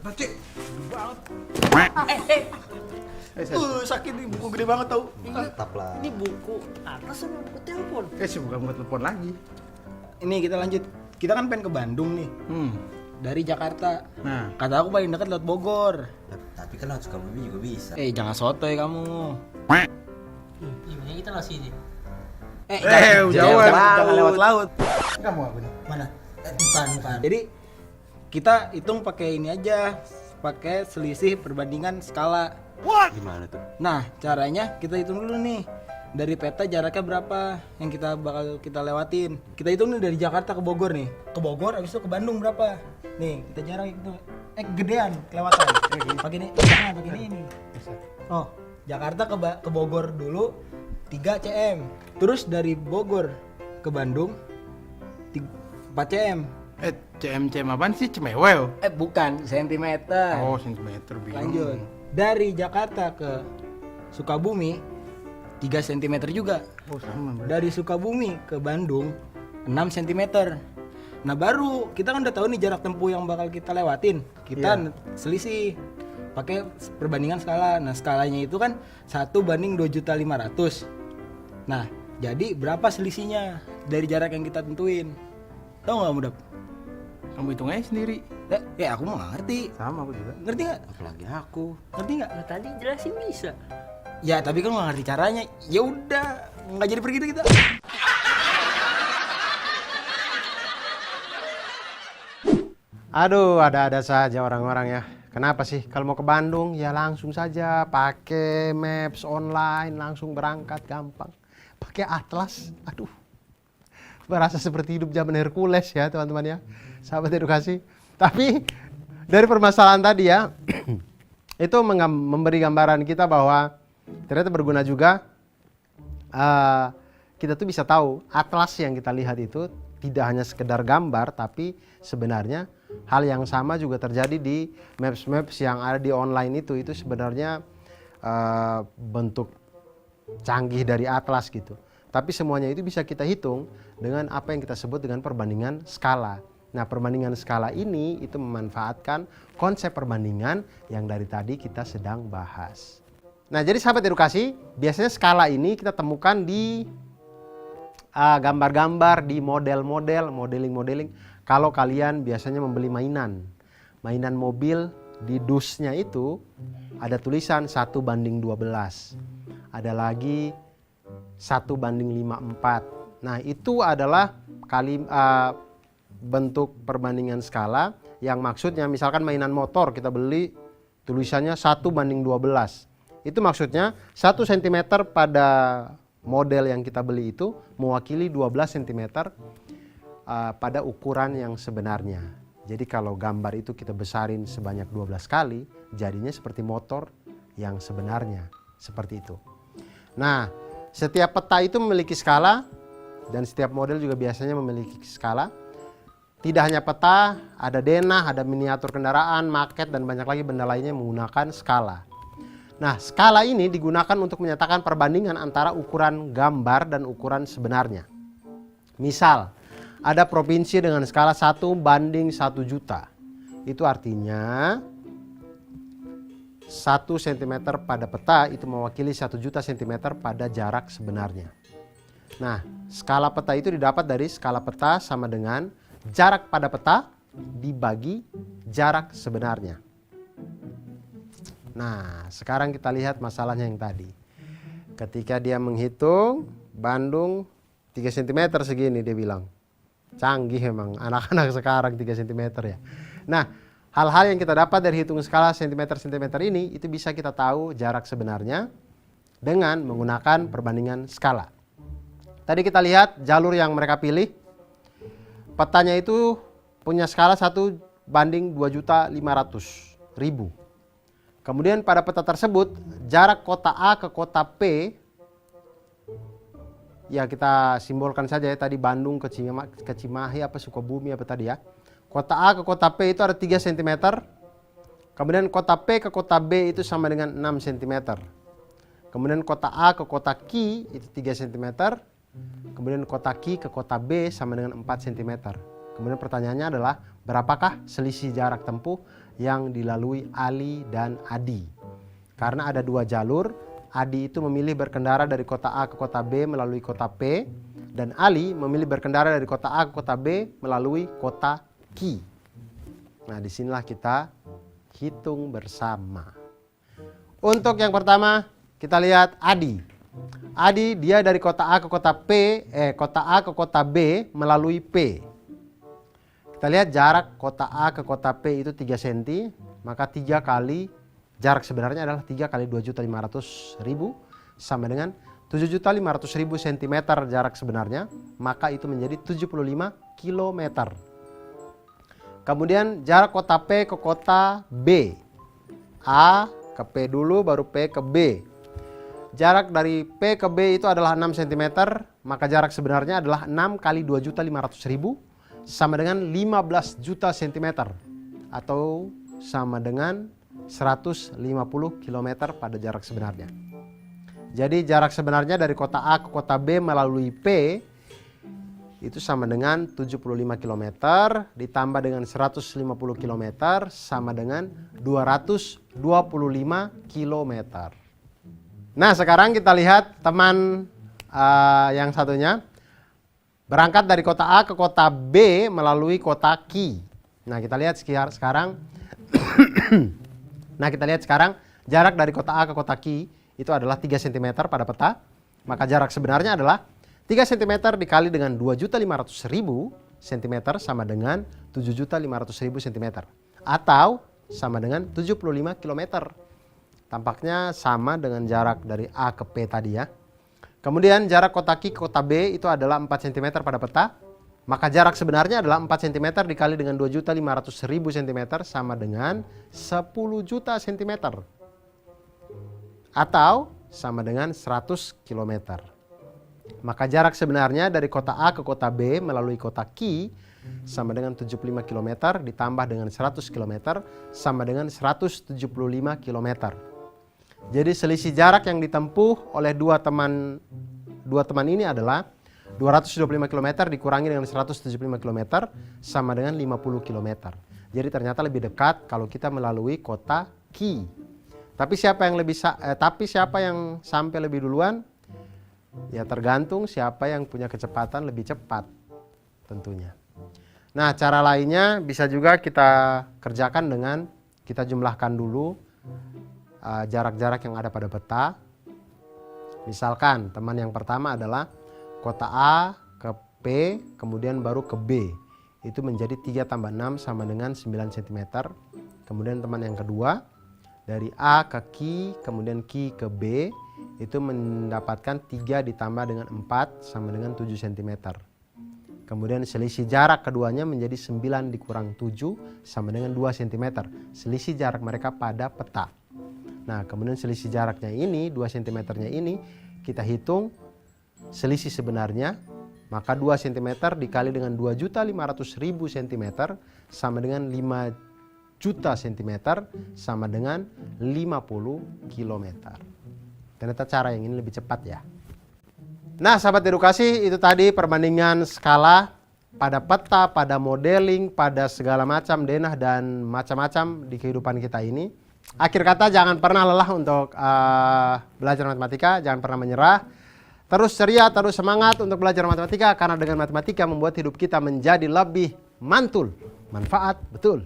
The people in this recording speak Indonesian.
Cek, banget. Sakit nih, buku gede banget tau. Mantap lah. Ini buku atas sama buku telepon? Sih bukan buat telepon lagi. Ini kita lanjut. Kita kan pengen ke Bandung nih. Dari Jakarta. Nah, Kata aku paling dekat lewat Bogor. Tapi kan harus Sukabumi juga bisa. Jangan sotoy kamu. Gimana kita lah sini? Jangan lewat laut. kamu aku nih. Mana? Bukan. Jadi kita hitung pakai ini aja, pakai selisih perbandingan skala. Gimana tuh? Nah, caranya kita hitung dulu nih. Dari peta jaraknya berapa yang kita bakal kita lewatin. Kita hitung nih dari Jakarta ke Bogor nih. Ke Bogor habis itu ke Bandung berapa? Nih, kita jarak itu gedean kelewatan. Pakai ini, jangan pakai ini. Oh, Jakarta ke Bogor dulu 3 cm. Terus dari Bogor ke Bandung 4 cm. CM apaan sih? Cemewew. Bukan, sentimeter. Oh, sentimeter bingung. Lanjut. Dari Jakarta ke Sukabumi 3 cm juga. Oh, sama. Dari Sukabumi ke Bandung 6 cm. Nah baru kita kan udah tahu nih jarak tempuh yang bakal kita lewatin. Kita selisih pakai perbandingan skala. Nah skalanya itu kan 1:2.500.000. Nah jadi berapa selisihnya dari jarak yang kita tentuin? Tahu nggak Mudap? Kamu hitung aja sendiri. Aku mau nggak ngerti. Sama aku juga. Ngerti nggak? Apalagi aku. Ngerti nggak? Nah, tadi jelasin bisa. Ya tapi kan nggak ngerti caranya. Ya udah nggak jadi pergi deh kita. Aduh, ada-ada saja orang-orang ya. Kenapa sih? Kalau mau ke Bandung, ya langsung saja pakai maps online, langsung berangkat gampang. Pakai atlas, aduh. Berasa seperti hidup zaman Hercules ya teman-teman ya. Sahabat edukasi. Tapi dari permasalahan tadi ya, itu memberi gambaran kita bahwa ternyata berguna juga. Kita tuh bisa tahu atlas yang kita lihat itu tidak hanya sekedar gambar, tapi sebenarnya hal yang sama juga terjadi di maps-maps yang ada di online itu sebenarnya bentuk canggih dari atlas gitu. Tapi semuanya itu bisa kita hitung dengan apa yang kita sebut dengan perbandingan skala. Nah, perbandingan skala ini itu memanfaatkan konsep perbandingan yang dari tadi kita sedang bahas. Nah, jadi sahabat edukasi, biasanya skala ini kita temukan di gambar-gambar, di model-model, modeling-modeling. Kalau kalian biasanya membeli mainan mobil, di dusnya itu ada tulisan 1:12. Ada lagi 1:54. Nah itu adalah bentuk perbandingan skala yang maksudnya misalkan mainan motor kita beli tulisannya 1:12. Itu maksudnya 1 cm pada model yang kita beli itu mewakili 12 cm pada ukuran yang sebenarnya. Jadi kalau gambar itu kita besarin sebanyak 12 kali, jadinya seperti motor yang sebenarnya. Seperti itu. Nah, setiap peta itu memiliki skala dan setiap model juga biasanya memiliki skala. Tidak hanya peta, ada denah, ada miniatur kendaraan, maket, dan banyak lagi benda lainnya menggunakan skala. Nah, skala ini digunakan untuk menyatakan perbandingan antara ukuran gambar dan ukuran sebenarnya. Misal, ada provinsi dengan skala 1:1 juta. Itu artinya 1 cm pada peta itu mewakili 1 juta cm pada jarak sebenarnya. Nah, skala peta itu didapat dari skala peta sama dengan jarak pada peta dibagi jarak sebenarnya. Nah, sekarang kita lihat masalahnya yang tadi. Ketika dia menghitung Bandung 3 cm segini dia bilang. Canggih memang anak-anak sekarang 3 cm ya. Nah, hal-hal yang kita dapat dari hitung skala sentimeter-sentimeter ini itu bisa kita tahu jarak sebenarnya dengan menggunakan perbandingan skala. Tadi kita lihat jalur yang mereka pilih. Petanya itu punya skala 1:2.500.000. Kemudian pada peta tersebut jarak kota A ke kota P, ya kita simbolkan saja ya tadi Bandung ke Cimahi apa Sukabumi apa tadi ya. Kota A ke kota P itu ada 3 cm. Kemudian kota P ke kota B itu sama dengan 6 cm. Kemudian kota A ke kota Q itu 3 cm. Kemudian kota Q ke kota B sama dengan 4 cm. Kemudian pertanyaannya adalah berapakah selisih jarak tempuh yang dilalui Ali dan Adi. Karena ada dua jalur, Adi itu memilih berkendara dari kota A ke kota B melalui kota P, dan Ali memilih berkendara dari kota A ke kota B melalui kota Q. Nah, disinilah kita hitung bersama. Untuk yang pertama, kita lihat Adi. Adi dia dari kota A ke kota kota A ke kota B melalui P. Kita lihat jarak kota A ke kota P itu 3 cm, maka 3 kali jarak sebenarnya adalah 3 kali 2.500.000 sama dengan 7.500.000 cm jarak sebenarnya, maka itu menjadi 75 km. Kemudian jarak kota P ke kota B. A ke P dulu baru P ke B. Jarak dari P ke B itu adalah 6 cm, maka jarak sebenarnya adalah 6 kali 2.500.000 sama dengan 15 juta cm atau sama dengan 150 km pada jarak sebenarnya. Jadi jarak sebenarnya dari kota A ke kota B melalui P itu sama dengan 75 km ditambah dengan 150 km sama dengan 225 km. Nah, sekarang kita lihat teman yang satunya berangkat dari kota A ke kota B melalui kota Q. Nah, kita lihat sekarang jarak dari kota A ke kota Q itu adalah 3 cm pada peta. Maka jarak sebenarnya adalah 3 cm dikali dengan 2.500.000 cm sama dengan 7.500.000 cm atau sama dengan 75 km. Tampaknya sama dengan jarak dari A ke P tadi ya. Kemudian jarak kota Q ke kota B itu adalah 4 cm pada peta. Maka jarak sebenarnya adalah 4 cm dikali dengan 2.500.000 cm sama dengan 10 juta cm atau sama dengan 100 km. Maka jarak sebenarnya dari kota A ke kota B melalui kota Q sama dengan 75 km ditambah dengan 100 km sama dengan 175 km. Jadi selisih jarak yang ditempuh oleh dua teman ini adalah 225 km dikurangi dengan 175 km sama dengan 50 km. Jadi ternyata lebih dekat kalau kita melalui kota Q. Tapi siapa yang sampai lebih duluan? Ya tergantung siapa yang punya kecepatan lebih cepat tentunya. Nah, cara lainnya bisa juga kita kerjakan dengan kita jumlahkan dulu jarak-jarak yang ada pada peta. Misalkan teman yang pertama adalah kota A ke P kemudian baru ke B. Itu menjadi 3 tambah 6 sama dengan 9 cm. Kemudian teman yang kedua dari A ke Q kemudian Q ke B itu mendapatkan 3 ditambah dengan 4 sama dengan 7 cm. Kemudian selisih jarak keduanya menjadi 9 dikurang 7 sama dengan 2 cm. Selisih jarak mereka pada peta. Nah, kemudian selisih jaraknya ini, 2 cm-nya ini, kita hitung selisih sebenarnya. Maka 2 cm dikali dengan 2.500.000 cm sama dengan 5 juta cm sama dengan 50 km. Ternyata cara yang ini lebih cepat ya. Nah, sahabat edukasi, itu tadi perbandingan skala pada peta, pada modeling, pada segala macam denah dan macam-macam di kehidupan kita ini. Akhir kata, jangan pernah lelah untuk belajar matematika, jangan pernah menyerah. Terus ceria, terus semangat untuk belajar matematika, karena dengan matematika membuat hidup kita menjadi lebih mantul, manfaat, betul.